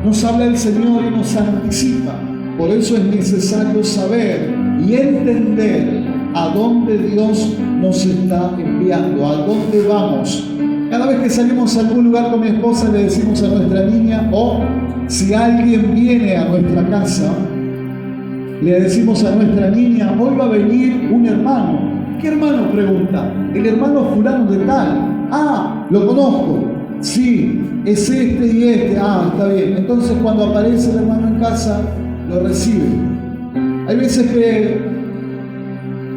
Nos habla el Señor y nos anticipa. Por eso es necesario saber y entender a dónde Dios nos está enviando, a dónde vamos. Cada vez que salimos a algún lugar con mi esposa le decimos a nuestra niña, o si alguien viene a nuestra casa, le decimos a nuestra niña, hoy va a venir un hermano. ¿Qué hermano? Pregunta. El hermano fulano de tal. Ah, lo conozco. Sí, es este y este. Ah, está bien. Entonces cuando aparece el hermano en casa, lo recibe. Hay veces que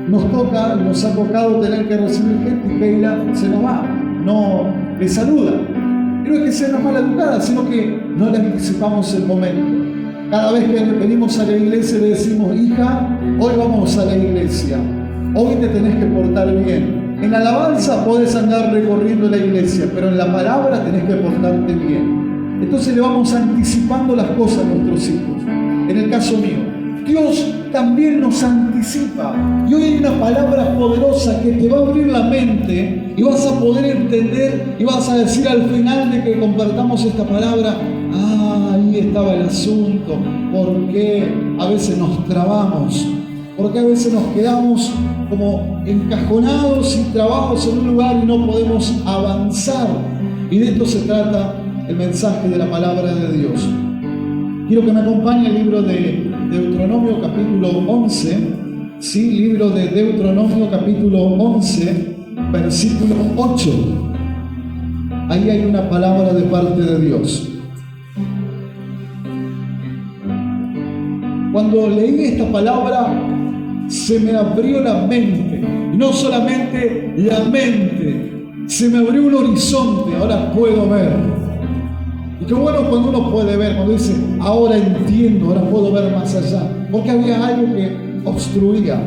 nos ha tocado tener que recibir gente y Keila se nos va, no le saluda. Y no es que sea una mala educada, sino que no le anticipamos el momento. Cada vez que venimos a la iglesia le decimos, hija, hoy vamos a la iglesia, hoy te tenés que portar bien. En la alabanza podés andar recorriendo la iglesia, pero en la palabra tenés que portarte bien. Entonces le vamos anticipando las cosas a nuestros hijos. En el caso mío, Dios también nos anticipa. Y hoy hay una palabra poderosa que te va a abrir la mente y vas a poder entender y vas a decir al final de que compartamos esta palabra, ah, ahí estaba el asunto. ¿Por qué a veces nos trabamos? ¿Por qué a veces nos quedamos como encajonados y trabados en un lugar y no podemos avanzar? Y de esto se trata el mensaje de la palabra de Dios. Quiero que me acompañe el libro de Deuteronomio capítulo 11, sí, libro de Deuteronomio capítulo 11, versículo 8. Ahí hay una palabra de parte de Dios. Cuando leí esta palabra, se me abrió la mente, y no solamente la mente, se me abrió un horizonte, ahora puedo ver. Y qué bueno cuando uno puede ver, cuando dice, ahora entiendo, ahora puedo ver más allá, porque había algo que obstruía.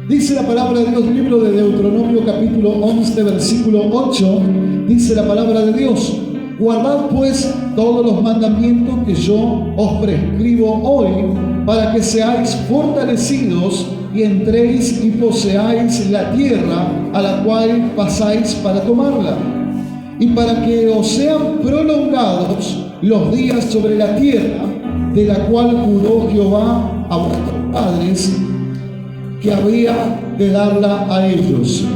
Dice la palabra de Dios, libro de Deuteronomio capítulo 11, versículo 8, dice la palabra de Dios, guardad pues todos los mandamientos que yo os prescribo hoy, para que seáis fortalecidos y entréis y poseáis la tierra a la cual pasáis para tomarla, y para que os sean prolongados los días sobre la tierra de la cual juró Jehová a vuestros padres que había de darla a ellos.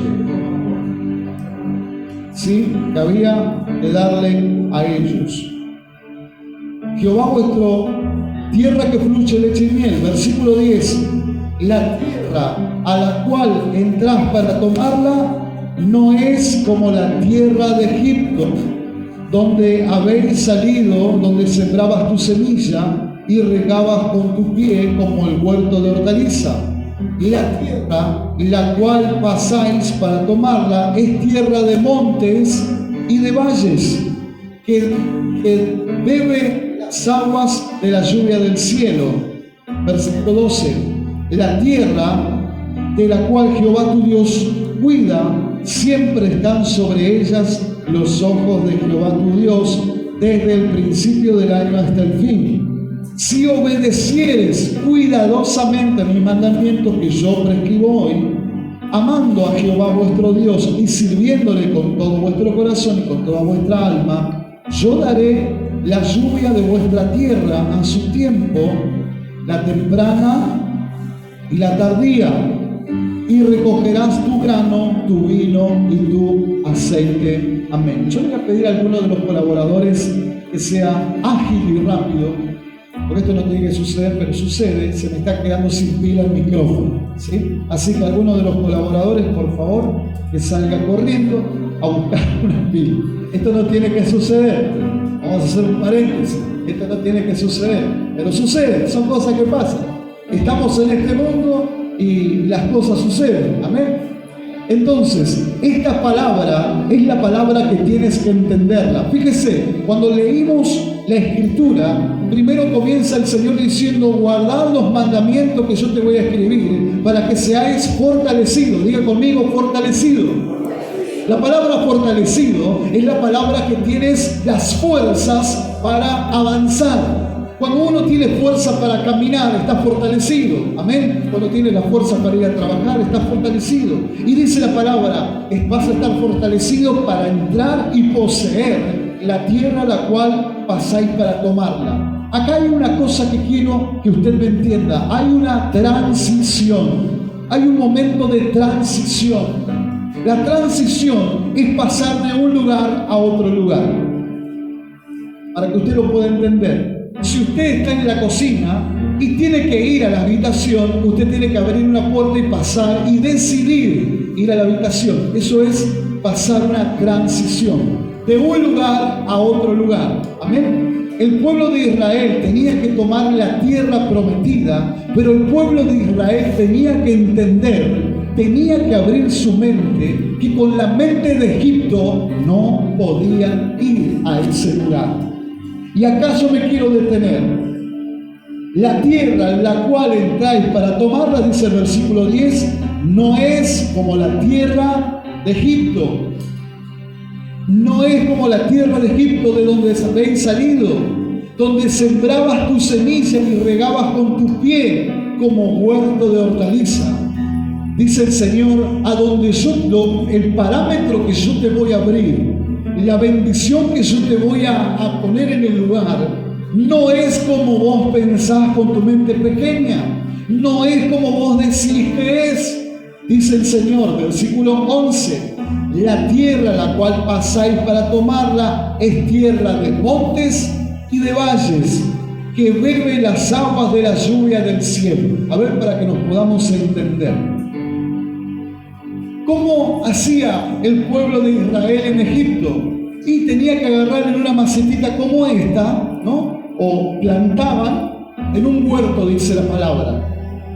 Sí, que había de darle a ellos. Jehová vuestro, tierra que fluye leche y miel. Versículo 10. La tierra a la cual entrás para tomarla no es como la tierra de Egipto, donde habéis salido, donde sembrabas tu semilla y regabas con tu pie como el huerto de hortaliza. La tierra la cual pasáis para tomarla es tierra de montes y de valles, que bebe las aguas de la lluvia del cielo. Versículo 12. La tierra de la cual Jehová tu Dios cuida, siempre están sobre ellas los ojos de Jehová tu Dios, desde el principio del año hasta el fin. Si obedecieres cuidadosamente a mis mandamientos que yo prescribo hoy, amando a Jehová vuestro Dios y sirviéndole con todo vuestro corazón y con toda vuestra alma, yo daré la lluvia de vuestra tierra a su tiempo, la temprana y la tardía, y recogerás tu grano, tu vino y tu aceite. Amén. Yo le voy a pedir a alguno de los colaboradores que sea ágil y rápido, porque esto no tiene que suceder, pero sucede, se me está quedando sin pila el micrófono, ¿sí? Así que alguno de los colaboradores, por favor, que salga corriendo a buscar una pila. Esto no tiene que suceder. Vamos a hacer un paréntesis. Esto no tiene que suceder, pero sucede, son cosas que pasan. Estamos en este mundo y las cosas suceden. Amén. Entonces, esta palabra es la palabra que tienes que entenderla. Fíjese, cuando leímos la Escritura, primero comienza el Señor diciendo, guardad los mandamientos que yo te voy a escribir para que seáis fortalecidos. Diga conmigo, fortalecido. La palabra fortalecido es la palabra que tienes las fuerzas para avanzar. Cuando uno tiene fuerza para caminar, está fortalecido. Amén. Cuando tiene la fuerza para ir a trabajar, está fortalecido. Y dice la palabra, vas a estar fortalecido para entrar y poseer la tierra a la cual pasáis para tomarla. Acá hay una cosa que quiero que usted me entienda. Hay una transición. Hay un momento de transición. La transición es pasar de un lugar a otro lugar. Para que usted lo pueda entender. Si usted está en la cocina y tiene que ir a la habitación, usted tiene que abrir una puerta y pasar y decidir ir a la habitación. Eso es pasar una transición de un lugar a otro lugar. Amén. El pueblo de Israel tenía que tomar la tierra prometida, pero el pueblo de Israel tenía que entender, tenía que abrir su mente, que con la mente de Egipto no podían ir a ese lugar. Y acaso me quiero detener. La tierra en la cual entráis para tomarla, dice el versículo 10, no es como la tierra de Egipto. No es como la tierra de Egipto de donde habéis salido, donde sembrabas tu semilla y regabas con tus pies como huerto de hortaliza. Dice el Señor, a donde el parámetro que yo te voy a abrir, la bendición que yo te voy a poner en el lugar, no es como vos pensás con tu mente pequeña, no es como vos decís que es. Dice el Señor, versículo 11, la tierra a la cual pasáis para tomarla es tierra de montes y de valles, que bebe las aguas de la lluvia del cielo. A ver, para que nos podamos entender. ¿Cómo hacía el pueblo de Israel en Egipto? Y tenía que agarrar en una macetita como esta, ¿no? O plantaban en un huerto, dice la palabra.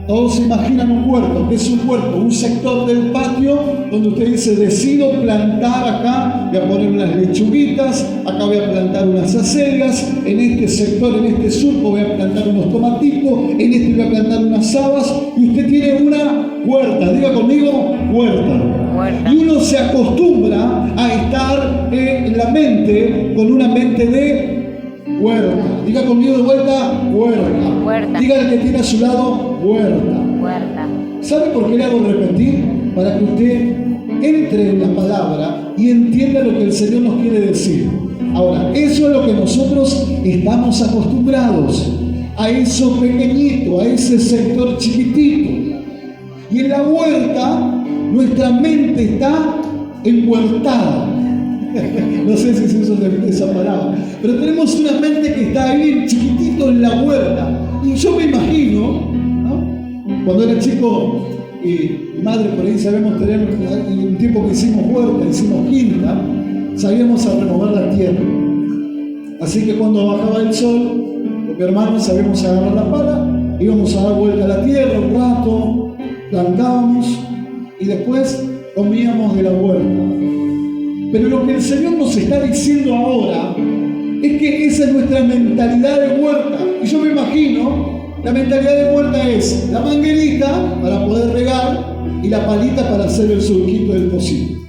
Todos se imaginan un huerto. ¿Qué es un huerto? Un sector del patio donde usted dice, decido plantar acá, voy a poner unas lechuguitas, acá voy a plantar unas acelgas, en este sector, en este surco voy a plantar unos tomatitos, en este voy a plantar unas habas, y usted tiene una huerta. Diga conmigo, huerta. Y uno se acostumbra a estar en la mente con una mente de huerta. Diga conmigo de vuelta, huerta. Diga el que tiene a su lado, huerta. ¿Sabe por qué le hago repetir? Para que usted entre en la palabra y entienda lo que el Señor nos quiere decir. Ahora, eso es lo que nosotros estamos acostumbrados, a eso pequeñito, a ese sector chiquitito. Y en la huerta, nuestra mente está enhuertada. No sé si se usa esa palabra, pero tenemos una mente que está ahí chiquitito en la huerta. Y yo me imagino, ¿no? Cuando era chico, mi madre por ahí sabemos tener un tiempo que hicimos huerta, hicimos quinta, sabíamos a remover la tierra. Así que cuando bajaba el sol, con mi hermano sabíamos agarrar la pala, íbamos a dar vuelta a la tierra un rato, plantábamos y después comíamos de la huerta. Pero lo que el Señor nos está diciendo ahora es que esa es nuestra mentalidad de huerta. Y yo me imagino, la mentalidad de huerta es la manguerita para poder regar y la palita para hacer el surquito del pocito,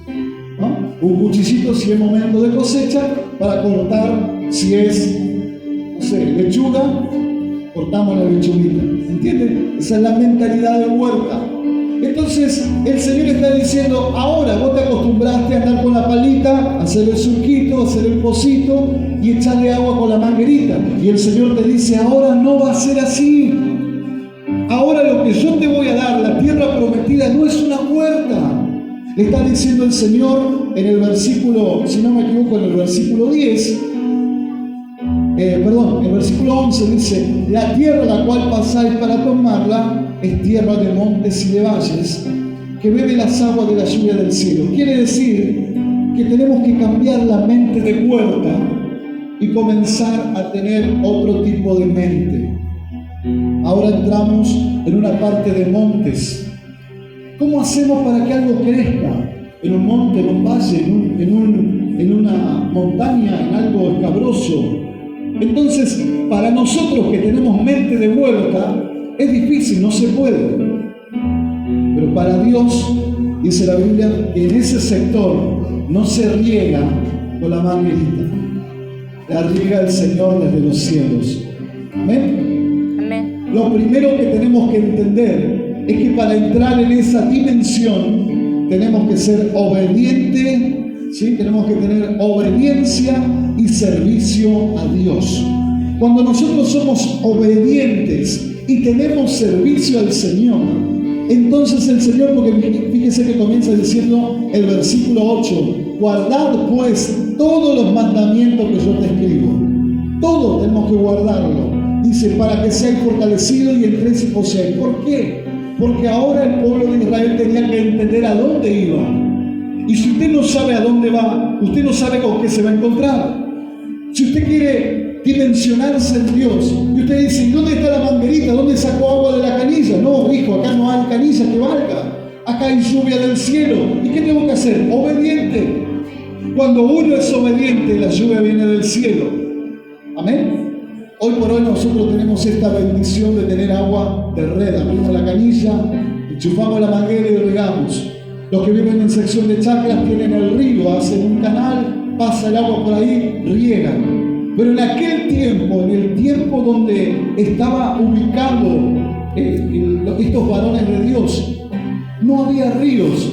¿no? Un cuchillito si es momento de cosecha para cortar, si es, no sé, lechuga, cortamos la lechuguita. ¿Entienden? Esa es la mentalidad de huerta. Entonces el Señor está diciendo, ahora vos te acostumbraste a andar con la palita, hacer el surquito, hacer el pocito y echarle agua con la manguerita. Y el Señor te dice, ahora no va a ser así. Ahora lo que yo te voy a dar, la tierra prometida, no es una huerta. Le está diciendo el Señor en el versículo, si no me equivoco, en el versículo 10, el versículo 11 dice, la tierra a la cual pasáis para tomarla es tierra de montes y de valles, que bebe las aguas de la lluvia del cielo. Quiere decir que tenemos que cambiar la mente de huerta y comenzar a tener otro tipo de mente. Ahora entramos en una parte de montes. ¿Cómo hacemos para que algo crezca? En un monte, en un valle, en una montaña, en algo escabroso. Entonces, para nosotros que tenemos mente de huerta, es difícil, no se puede. Pero para Dios, dice la Biblia, que en ese sector no se riega con la manguerita. La riega el Señor desde los cielos. ¿Amén? Amén. Lo primero que tenemos que entender es que para entrar en esa dimensión tenemos que ser obedientes, ¿sí? Tenemos que tener obediencia y servicio a Dios. Cuando nosotros somos obedientes y tenemos servicio al Señor, entonces el Señor, porque fíjese que comienza diciendo el versículo 8, guardad pues todos los mandamientos que yo te escribo. Todos tenemos que guardarlo. Dice, para que seáis fortalecidos y entréis y poseáis. ¿Por qué? Porque ahora el pueblo de Israel tenía que entender a dónde iba. Y si usted no sabe a dónde va, usted no sabe con qué se va a encontrar. Si usted quiere dimensionarse en Dios, y usted dice, ¿dónde está la manguerita? ¿Dónde sacó agua de la canilla? No, hijo, acá no hay canilla que valga. Acá hay lluvia del cielo. ¿Y qué tengo que hacer? Obediente. Cuando uno es obediente, la lluvia viene del cielo. Amén. Hoy por hoy nosotros tenemos esta bendición de tener agua de red. Abrimos la canilla, enchufamos la manguera y regamos. Los que viven en sección de chacras tienen el río, hacen un canal, pasa el agua por ahí, riegan. Pero en aquel tiempo, en el tiempo donde estaba ubicado estos varones de Dios, no había ríos.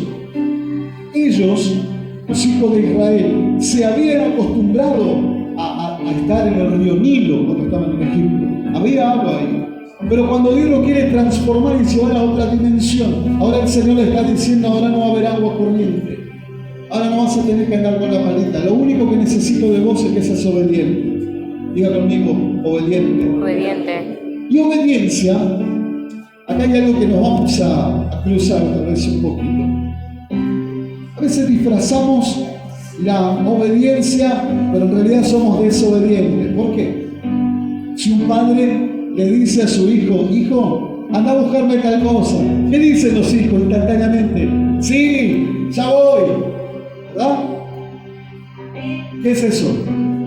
Ellos, los hijos de Israel, se habían acostumbrado a estar en el río Nilo cuando estaban en Egipto. Había agua ahí. Pero cuando Dios lo quiere transformar y llevar a otra dimensión, ahora el Señor le está diciendo, ahora no va a haber agua corriente. Ahora no vas a tener que andar con la palita. Lo único que necesito de vos es que seas obediente. Diga conmigo, obediente. Obediente. Y obediencia, acá hay algo que nos vamos a cruzar tal vez un poquito. A veces disfrazamos la obediencia, pero en realidad somos desobedientes. ¿Por qué? Si un padre le dice a su hijo, hijo, anda a buscarme tal cosa, ¿qué dicen los hijos instantáneamente? Sí, ya voy, ¿verdad? ¿Qué es eso?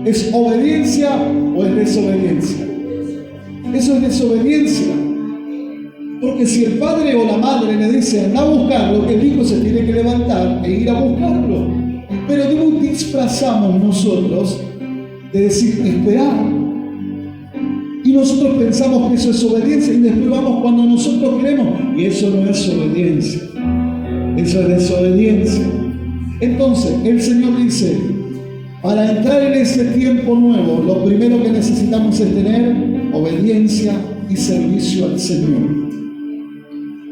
¿Es obediencia o es desobediencia? Eso es desobediencia. Porque si el padre o la madre le dice anda a buscarlo, el hijo se tiene que levantar e ir a buscarlo. Pero disfrazamos nosotros de decir esperar. Y nosotros pensamos que eso es obediencia y después vamos cuando nosotros queremos. Y eso no es obediencia. Eso es desobediencia. Entonces, el Señor dice, para entrar en ese tiempo nuevo, lo primero que necesitamos es tener obediencia y servicio al Señor.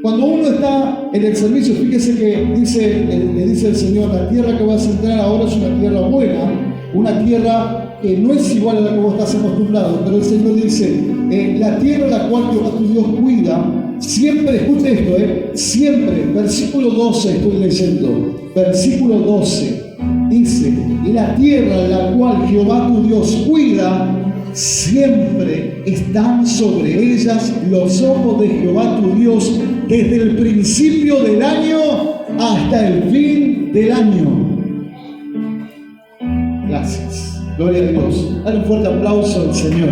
Cuando uno está en el servicio, fíjese que le dice el Señor, la tierra que vas a entrar ahora es una tierra buena, una tierra que no es igual a la que vos estás acostumbrado, pero el Señor dice, la tierra a la cual Jehová tu Dios cuida, siempre, escuche esto, siempre, versículo 12 estoy leyendo, versículo 12, dice, la tierra a la cual Jehová tu Dios cuida, siempre están sobre ellas los ojos de Jehová tu Dios desde el principio del año hasta el fin del año. Gracias. Gloria a Dios. Dale un fuerte aplauso al Señor.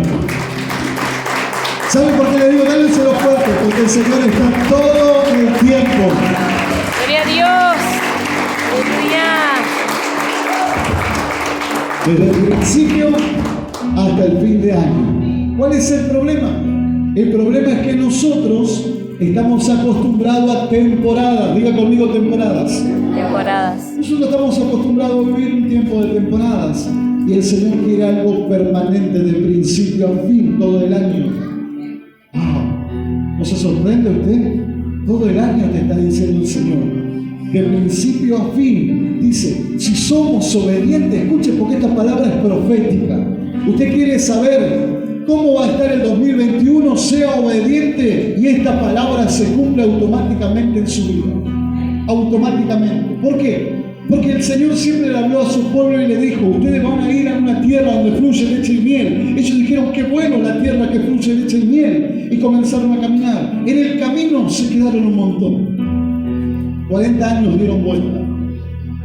¿Saben por qué le digo? Dálenselo fuerte, porque el Señor está todo el tiempo. Gloria a Dios. Aleluya. Desde el principio hasta el fin de año. ¿Cuál es el problema? El problema es que nosotros estamos acostumbrados a temporadas. Diga conmigo temporadas. Temporadas. Nosotros estamos acostumbrados a vivir un tiempo de temporadas. Y el Señor quiere algo permanente de principio a fin, todo el año. ¿No se sorprende usted? Todo el año te está diciendo el Señor. De principio a fin. Dice, si somos obedientes, escuche porque esta palabra es profética. Usted quiere saber cómo va a estar el 2021, sea obediente y esta palabra se cumple automáticamente en su vida. Automáticamente. ¿Por qué? Porque el Señor siempre le habló a su pueblo y le dijo, ustedes van a ir a una tierra donde fluye leche y miel. Ellos dijeron, qué bueno la tierra que fluye leche y miel. Y comenzaron a caminar. En el camino se quedaron un montón. 40 años dieron vuelta.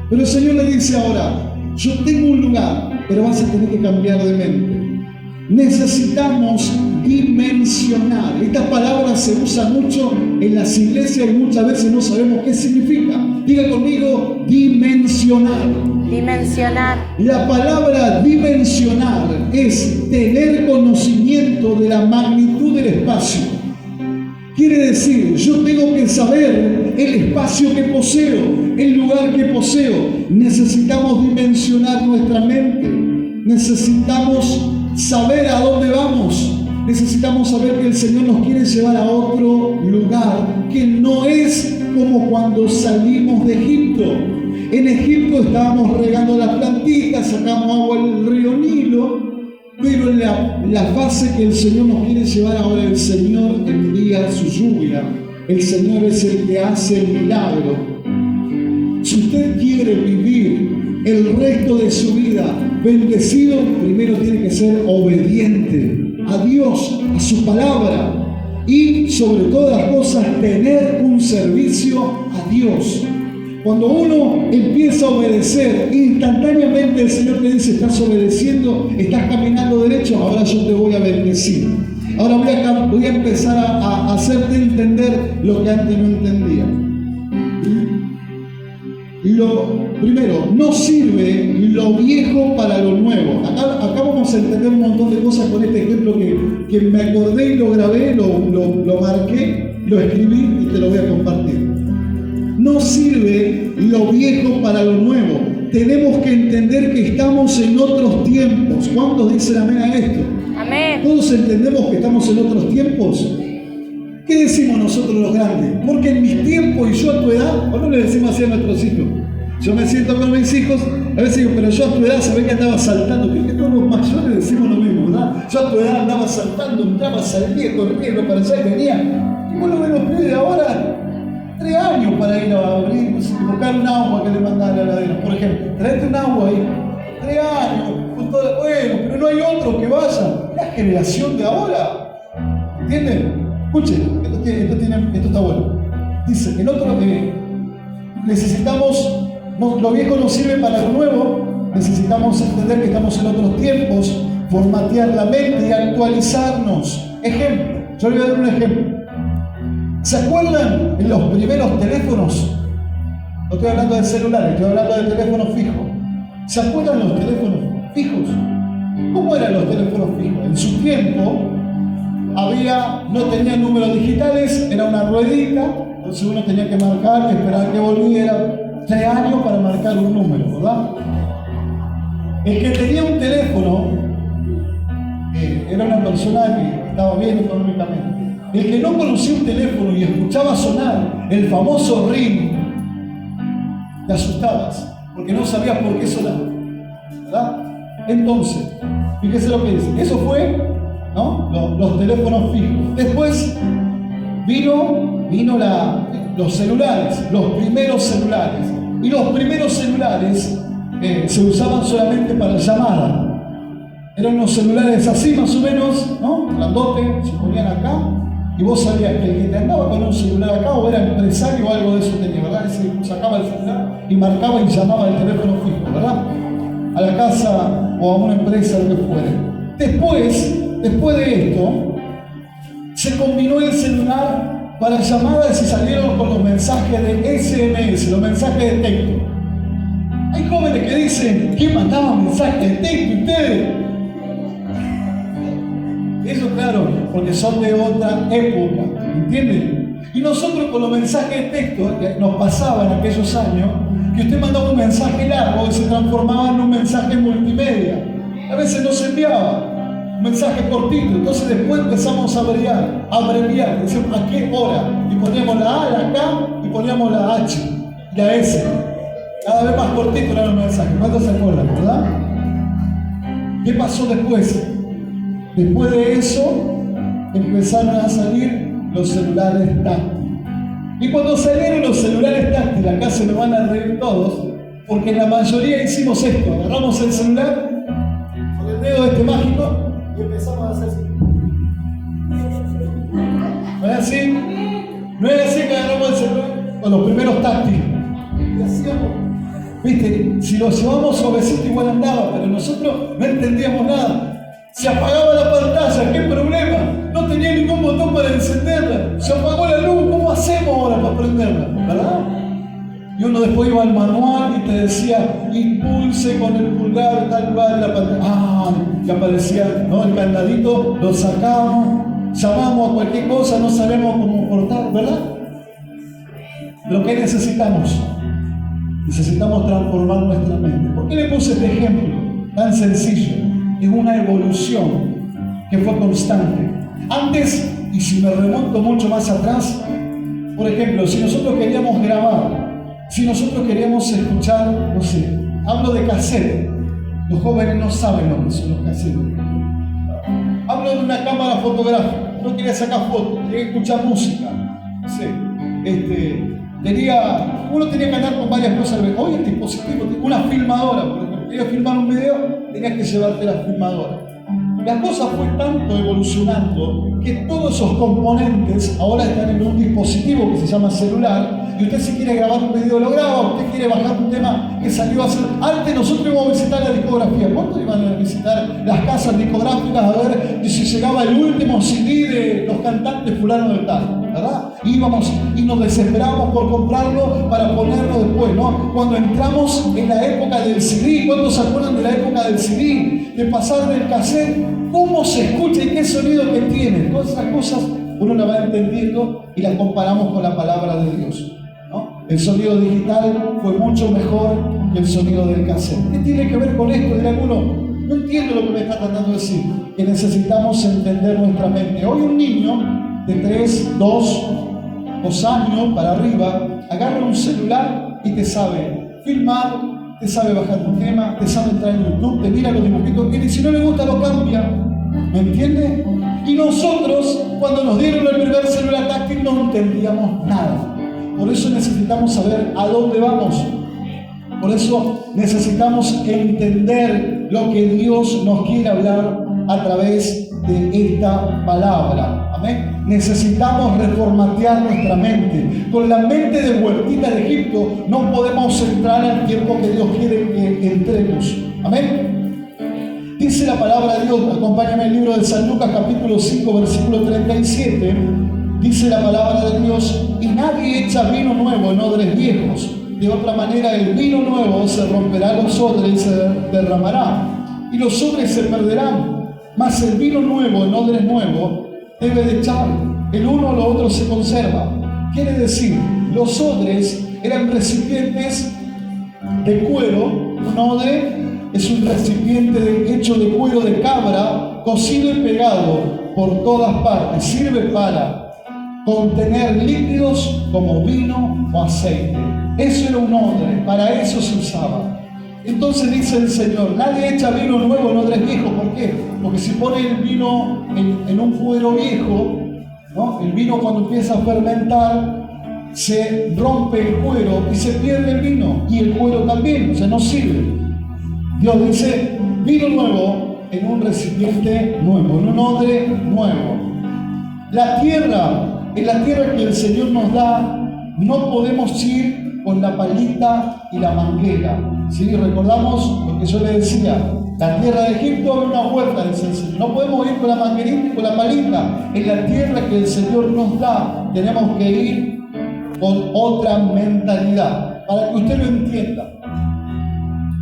Pero el Señor le dice ahora, yo tengo un lugar, pero vas a tener que cambiar de mente. Necesitamos dimensionar. Esta palabra se usa mucho en las iglesias y muchas veces no sabemos qué significa. Diga conmigo, dimensionar. Dimensionar. La palabra dimensionar es tener conocimiento de la magnitud del espacio. Quiere decir, yo tengo que saber el espacio que poseo, el lugar que poseo. Necesitamos dimensionar nuestra mente. necesitamos saber a dónde vamos. Necesitamos saber que el Señor nos quiere llevar a otro lugar, que no es como cuando salimos de Egipto. En Egipto estábamos regando las plantitas, sacamos agua del río Nilo, pero la fase que el Señor nos quiere llevar ahora, el Señor envía su lluvia. El Señor es el que hace el milagro. Si usted quiere vivir el resto de su vida bendecido, primero tiene que ser obediente a Dios, a su palabra, y sobre todas las cosas tener un servicio a Dios. Cuando uno empieza a obedecer, instantáneamente el Señor te dice: estás obedeciendo, estás caminando derecho, ahora yo te voy a bendecir. Ahora voy a empezar a hacerte entender lo que antes no entendía. Lo primero, no sirve lo viejo para lo nuevo. Acá vamos a entender un montón de cosas con este ejemplo que me acordé y lo grabé, lo marqué, lo escribí y te lo voy a compartir. No sirve lo viejo para lo nuevo. Tenemos que entender que estamos en otros tiempos. ¿Cuántos dicen amén a esto? Amén. ¿Todos entendemos que estamos en otros tiempos? ¿Qué decimos nosotros los grandes? Porque en mis tiempos y yo a tu edad, ¿o no le decimos así a nuestros hijos? Yo me siento con mis hijos, a veces digo, pero yo a tu edad sabés que andaba saltando. Creo que todos los mayores decimos lo mismo, ¿verdad? Yo a tu edad andaba saltando, entraba, salía, corriendo para allá y venía. Y vos lo ves los pibes de ahora, 3 años para ir a abrir, no sé, buscar un agua que le mandan a la heladera. Por ejemplo, traete un agua ahí, 3 años, con todo, bueno, pero no hay otro que vaya. La generación de ahora, ¿entienden? Escuchen, esto está bueno. Dice, el otro necesitamos, lo viejo no sirve para lo nuevo, necesitamos entender que estamos en otros tiempos, formatear la mente y actualizarnos. Ejemplo, yo le voy a dar un ejemplo. ¿Se acuerdan en los primeros teléfonos? No estoy hablando de celulares, estoy hablando de teléfonos fijos. ¿Se acuerdan los teléfonos fijos? ¿Cómo eran los teléfonos fijos? En su tiempo no tenían números digitales, era una ruedita, entonces uno tenía que marcar, esperar que volviera. 3 años para marcar un número, ¿verdad? El que tenía un teléfono era una persona que estaba bien económicamente. El que no conocía un teléfono y escuchaba sonar el famoso ring, te asustabas, porque no sabías por qué sonaba, ¿verdad? Entonces, fíjese lo que dice. Eso fue, ¿no? Los teléfonos fijos. Después vino los celulares, los primeros celulares. Y los primeros celulares se usaban solamente para llamada. Eran unos celulares así más o menos, ¿no? Grandotes, se ponían acá. Y vos sabías que el que te andaba con un celular acá o era empresario o algo de eso tenía, ¿verdad? Ese sacaba el celular y marcaba y llamaba el teléfono fijo, ¿verdad? A la casa o a una empresa, lo que fuere. Después de esto, se combinó el celular para llamadas y salieron con los mensajes de SMS, los mensajes de texto. Hay jóvenes que dicen, ¿quién mandaba mensajes de texto ustedes? Eso claro, porque son de otra época, ¿entienden? Y nosotros con los mensajes de texto que nos pasaba en aquellos años, que usted mandaba un mensaje largo y se transformaba en un mensaje multimedia. A veces no se enviaba un mensaje cortito, entonces después empezamos a abreviar, decíamos a qué hora, y poníamos la A, la K y poníamos la H, la S. Cada vez más cortito eran los mensajes. ¿Cuántos se acuerdan, verdad? ¿Qué pasó después? Después de eso, empezaron a salir los celulares táctiles. Y cuando salieron los celulares táctiles, acá se me van a reír todos, porque la mayoría hicimos esto: agarramos el celular con el dedo mágico y empezamos a hacer así. ¿No es así? ¿No es así que agarramos el celular con los primeros táctiles? Y hacíamos, viste, si lo llevamos suavecito igual andaba, pero nosotros no entendíamos nada. Se apagaba la pantalla, ¿qué problema? No tenía ningún botón para encenderla. Se apagó la luz, ¿cómo hacemos ahora para prenderla? ¿Verdad? Y uno después iba al manual y te decía, impulse con el pulgar tal lugar la pantalla. Y aparecía, ¿no? El candadito, lo sacamos, llamamos a cualquier cosa, no sabemos cómo cortar, ¿verdad? Pero ¿qué necesitamos? Necesitamos transformar nuestra mente. ¿Por qué le puse este ejemplo? tan sencillo. Es una evolución que fue constante. Antes, y si me remonto mucho más atrás, por ejemplo, si nosotros queríamos grabar, si nosotros queríamos escuchar, no sé, hablo de cassette. Los jóvenes no saben lo que son los cassettes. Hablo de una cámara fotográfica. No quería sacar fotos, quería escuchar música. No sé, uno tenía que andar con varias cosas. Hoy el dispositivo, una filmadora, por ejemplo, quería filmar un video, tenías que llevarte la filmadora. La cosa fue tanto evolucionando que todos esos componentes ahora están en un dispositivo que se llama celular, y usted si quiere grabar un video lo graba, usted quiere bajar un tema que salió a hacer. Antes nosotros íbamos a visitar la discografía. ¿Cuántos iban a visitar las casas discográficas a ver si llegaba el último CD de los cantantes fulano de tal? ¿Verdad? Íbamos y nos desesperábamos por comprarlo para ponerlo después, ¿no? Cuando entramos en la época del CD, ¿cuántos se acuerdan de la época del CD? De pasar del cassette, cómo se escucha y qué sonido que tiene. Todas esas cosas uno las va entendiendo y las comparamos con la palabra de Dios, ¿no? El sonido digital fue mucho mejor que el sonido del cassette. ¿Qué tiene que ver con esto? Dirá alguno, no entiendo lo que me está tratando de decir. Que necesitamos entender nuestra mente. Hoy un niño de 3, 2 años para arriba agarra un celular y te sabe filmar, te sabe bajar un tema, te sabe entrar en YouTube, te mira los dibujitos y si no le gusta lo cambia. ¿Me entiende? Y nosotros, cuando nos dieron el primer celular táctil, no entendíamos nada. Por eso necesitamos saber a dónde vamos. Por eso necesitamos entender lo que Dios nos quiere hablar a través de esta palabra. Amén. Necesitamos reformatear nuestra mente. Con la mente de vueltita de Egipto no podemos entrar al tiempo que Dios quiere que entremos. Amén. Dice la palabra de Dios, acompáñame el libro de San Lucas capítulo 5 versículo 37. Dice la palabra de Dios: y nadie echa vino nuevo en odres viejos. De otra manera el vino nuevo se romperá los odres y se derramará, y los odres se perderán. Mas el vino nuevo en odres nuevos debe de echar, el uno o lo otro se conserva. Quiere decir, los odres eran recipientes de cuero. Un odre es un recipiente hecho de cuero de cabra, cocido y pegado por todas partes. Sirve para contener líquidos como vino o aceite. Eso era un odre, para eso se usaba. Entonces dice el Señor, nadie echa vino nuevo en odres viejos. ¿Por qué? Porque si pone el vino en un cuero viejo, ¿no? El vino cuando empieza a fermentar, se rompe el cuero y se pierde el vino. Y el cuero también, o sea, no sirve. Dios dice, vino nuevo en un recipiente nuevo, en un odre nuevo. La tierra, en la tierra que el Señor nos da, no podemos ir con la palita y la manguera. ¿Sí? Recordamos lo que yo le decía, la tierra de Egipto era una huerta, dice el Señor. No podemos ir con la manguerita y con la palita. En la tierra que el Señor nos da, tenemos que ir con otra mentalidad, para que usted lo entienda.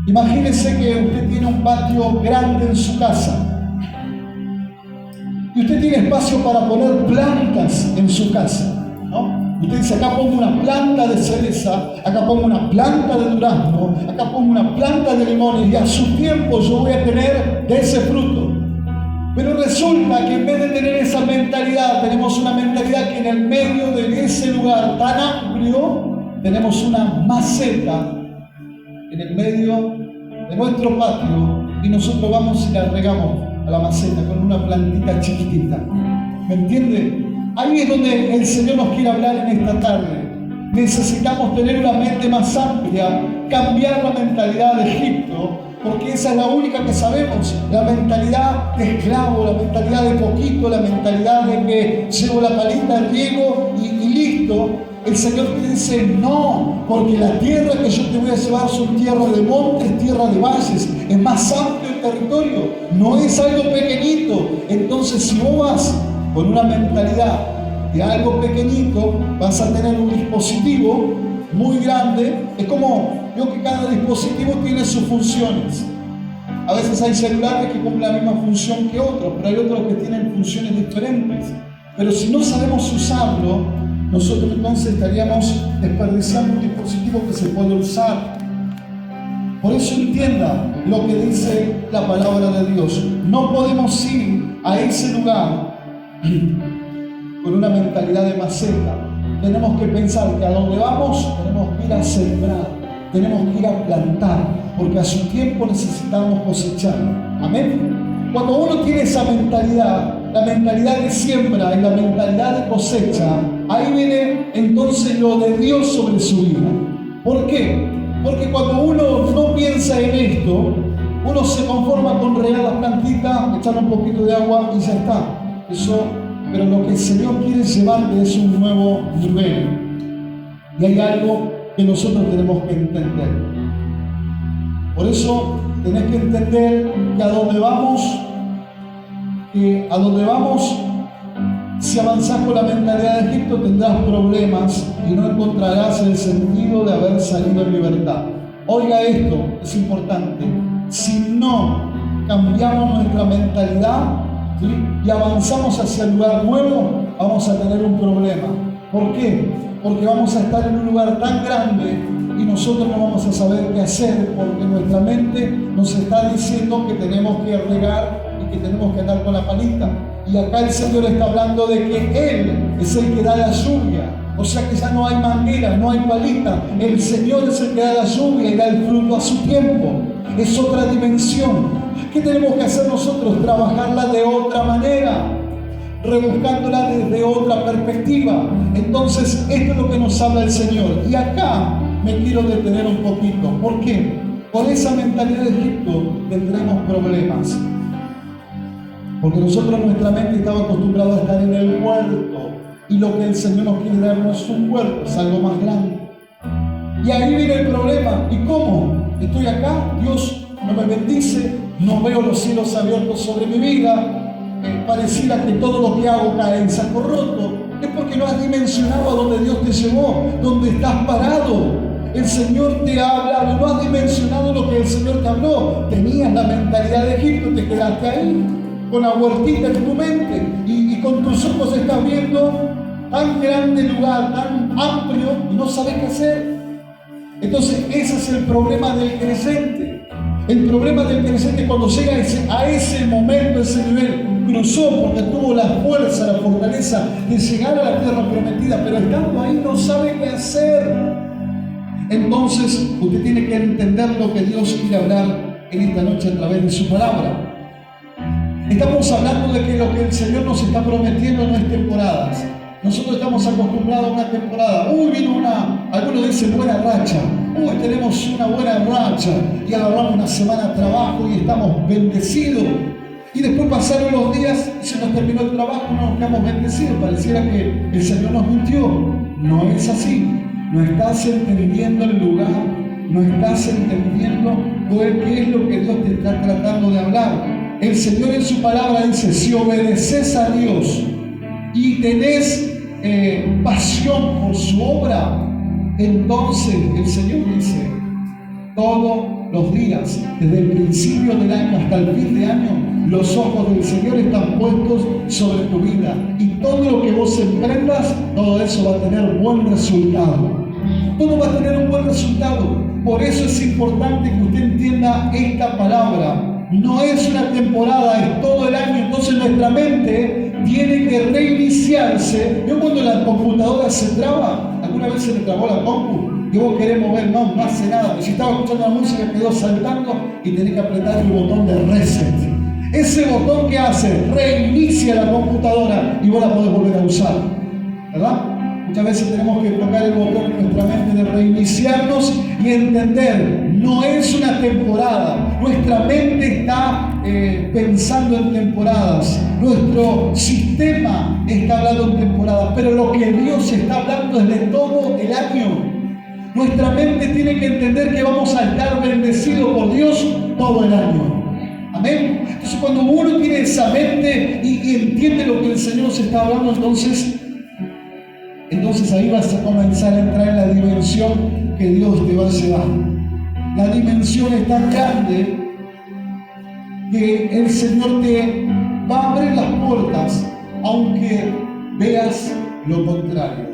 Imagínese que usted tiene un patio grande en su casa y usted tiene espacio para poner plantas en su casa, ¿no? Usted dice, acá pongo una planta de cereza, acá pongo una planta de durazno, acá pongo una planta de limones, y a su tiempo yo voy a tener de ese fruto. Pero resulta que en vez de tener esa mentalidad, tenemos una mentalidad que en el medio de ese lugar tan amplio, tenemos una maceta en el medio de nuestro patio, y nosotros vamos y la regamos a la maceta con una plantita chiquitita. ¿Me entiende? Ahí es donde el Señor nos quiere hablar en esta tarde. Necesitamos tener una mente más amplia, cambiar la mentalidad de Egipto, porque esa es la única que sabemos. La mentalidad de esclavo, la mentalidad de poquito, la mentalidad de que llevo la palita, riego y listo. El Señor te dice, no, porque la tierra que yo te voy a llevar son tierra de montes, tierra de valles, es más amplio el territorio, no es algo pequeñito. Entonces, si vos vas con una mentalidad de algo pequeñito, vas a tener un dispositivo muy grande. Es como, veo que cada dispositivo tiene sus funciones. A veces hay celulares que cumplen la misma función que otros, pero hay otros que tienen funciones diferentes. Pero si no sabemos usarlo, nosotros entonces estaríamos desperdiciando un dispositivo que se puede usar. Por eso entienda lo que dice la palabra de Dios. No podemos ir a ese lugar con una mentalidad de maceta. Tenemos que pensar que a donde vamos tenemos que ir a sembrar, tenemos que ir a plantar, porque a su tiempo necesitamos cosechar. Amén. Cuando uno tiene esa mentalidad, la mentalidad de siembra y la mentalidad de cosecha, ahí viene entonces lo de Dios sobre su vida. ¿Por qué? Porque cuando uno no piensa en esto, uno se conforma con regar las plantitas, echar un poquito de agua y ya está. Pero lo que el Señor quiere llevarte es un nuevo nivel. Y hay algo que nosotros tenemos que entender. Por eso tenés que entender que a donde vamos, si avanzás con la mentalidad de Egipto tendrás problemas y no encontrarás el sentido de haber salido en libertad. Oiga esto, es importante. Si no cambiamos nuestra mentalidad, ¿sí?, y avanzamos hacia el lugar nuevo, vamos a tener un problema. ¿Por qué? Porque vamos a estar en un lugar tan grande y nosotros no vamos a saber qué hacer, porque nuestra mente nos está diciendo que tenemos que regar y que tenemos que andar con la palita. Y acá el Señor está hablando de que Él es el que da la lluvia. O sea que ya no hay manguera, no hay palita. El Señor es el que da la lluvia y da el fruto a su tiempo. Es otra dimensión. ¿Qué tenemos que hacer nosotros? Trabajarla de otra manera, rebuscándola desde otra perspectiva. Entonces, esto es lo que nos habla el Señor. Y acá me quiero detener un poquito. ¿Por qué? Por esa mentalidad de Egipto tendremos problemas. Porque nosotros, nuestra mente estaba acostumbrada a estar en el huerto. Y lo que el Señor nos quiere dar no es un huerto, es algo más grande. Y ahí viene el problema. ¿Y cómo? Estoy acá, Dios no me bendice, no veo los cielos abiertos sobre mi vida, pareciera que todo lo que hago cae en saco roto. Es porque no has dimensionado a donde Dios te llevó, donde estás parado. El Señor te ha hablado, no has dimensionado lo que el Señor te habló. Tenías la mentalidad de Egipto, te quedaste ahí, con la huertita en tu mente, y con tus ojos estás viendo tan grande lugar, tan amplio, y no sabes qué hacer. Entonces ese es el problema del creyente. El problema del creyente cuando llega a ese momento, ese nivel, cruzó porque tuvo la fuerza, la fortaleza de llegar a la tierra prometida, pero estando ahí no sabe qué hacer. Entonces usted tiene que entender lo que Dios quiere hablar en esta noche a través de su palabra. Estamos hablando de que lo que el Señor nos está prometiendo no es temporadas. Nosotros estamos acostumbrados a una temporada. Vino algunos dicen buena racha. Tenemos una buena racha y agarramos una semana de trabajo y estamos bendecidos. Y después pasaron los días y se nos terminó el trabajo y no nos quedamos bendecidos. Pareciera que el Señor nos mintió. No es así. No estás entendiendo el lugar. No estás entendiendo qué es lo que Dios te está tratando de hablar. El Señor en su palabra dice, si obedeces a Dios y tenés pasión por su obra, entonces el Señor dice, todos los días, desde el principio del año hasta el fin de año, los ojos del Señor están puestos sobre tu vida. Y todo lo que vos emprendas, todo eso va a tener buen resultado. Todo va a tener un buen resultado. Por eso es importante que usted entienda esta palabra. No es una temporada, es todo el año. Entonces nuestra mente tiene que reiniciarse. Yo cuando la computadora se traba, alguna vez se me trabó la compu y vos querés mover, no hace nada. Si estaba escuchando la música quedó saltando y tenés que apretar el botón de reset. Ese botón que hace, reinicia la computadora y vos la podés volver a usar, ¿verdad? Muchas veces tenemos que tocar el botón en nuestra mente de reiniciarnos y entender, no es una temporada. Nuestra mente está pensando en temporadas. Nuestro sistema está hablando en temporadas. Pero lo que Dios está hablando es de todo el año. Nuestra mente tiene que entender que vamos a estar bendecidos por Dios todo el año. Amén. Entonces cuando uno tiene esa mente y entiende lo que el Señor nos está hablando, entonces ahí vas a comenzar a entrar en la dimensión que Dios te va a llevar. La dimensión es tan grande que el Señor te va a abrir las puertas aunque veas lo contrario.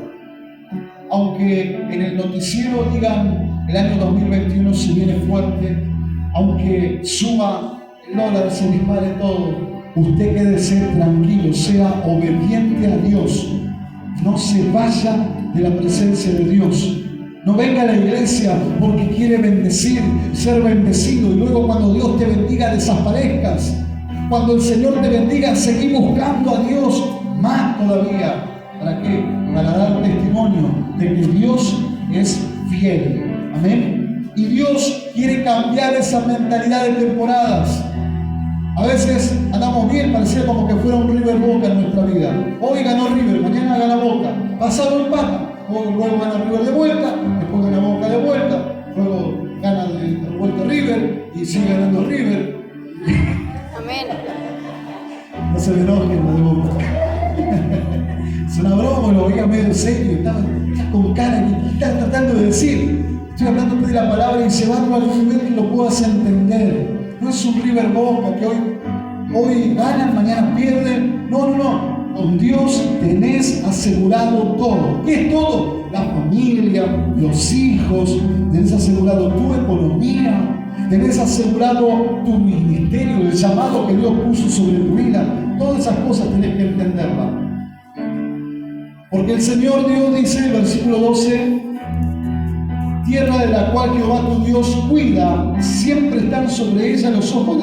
Aunque en el noticiero digan El año 2021 se viene fuerte, aunque suba el dólar, se dispare todo. Usted quédese tranquilo, sea obediente a Dios. No se vaya de la presencia de Dios. No venga a la iglesia porque quiere bendecir, ser bendecido, y luego cuando Dios te bendiga desaparezcas. Cuando el Señor te bendiga, seguí buscando a Dios más todavía. ¿Para qué? Para dar testimonio de que Dios es fiel. Amén. Y Dios quiere cambiar esa mentalidad de temporadas. A veces andamos bien, parecía como que fuera un River Boca en nuestra vida. Hoy ganó River, mañana gana Boca. Pasado empata, luego gana River de vuelta, después gana Boca de vuelta, luego gana de vuelta River y sigue ganando River. Amén. No se me enojen los de Boca. Es una broma, lo veía medio serio, estaba con cara que está tratando de decir. Estoy hablando de la palabra y llevarlo a algún nivel que lo puedas entender. No es un River Boca que hoy ganan, mañana pierden. No. Con Dios tenés asegurado todo. ¿Qué es todo? La familia, los hijos, tenés asegurado tu economía, tenés asegurado tu ministerio, el llamado que Dios puso sobre tu vida. Todas esas cosas tenés que entenderlas. Porque el Señor Dios dice en el versículo 12: tierra de la cual Jehová tu Dios cuida, siempre están sobre ella los ojos de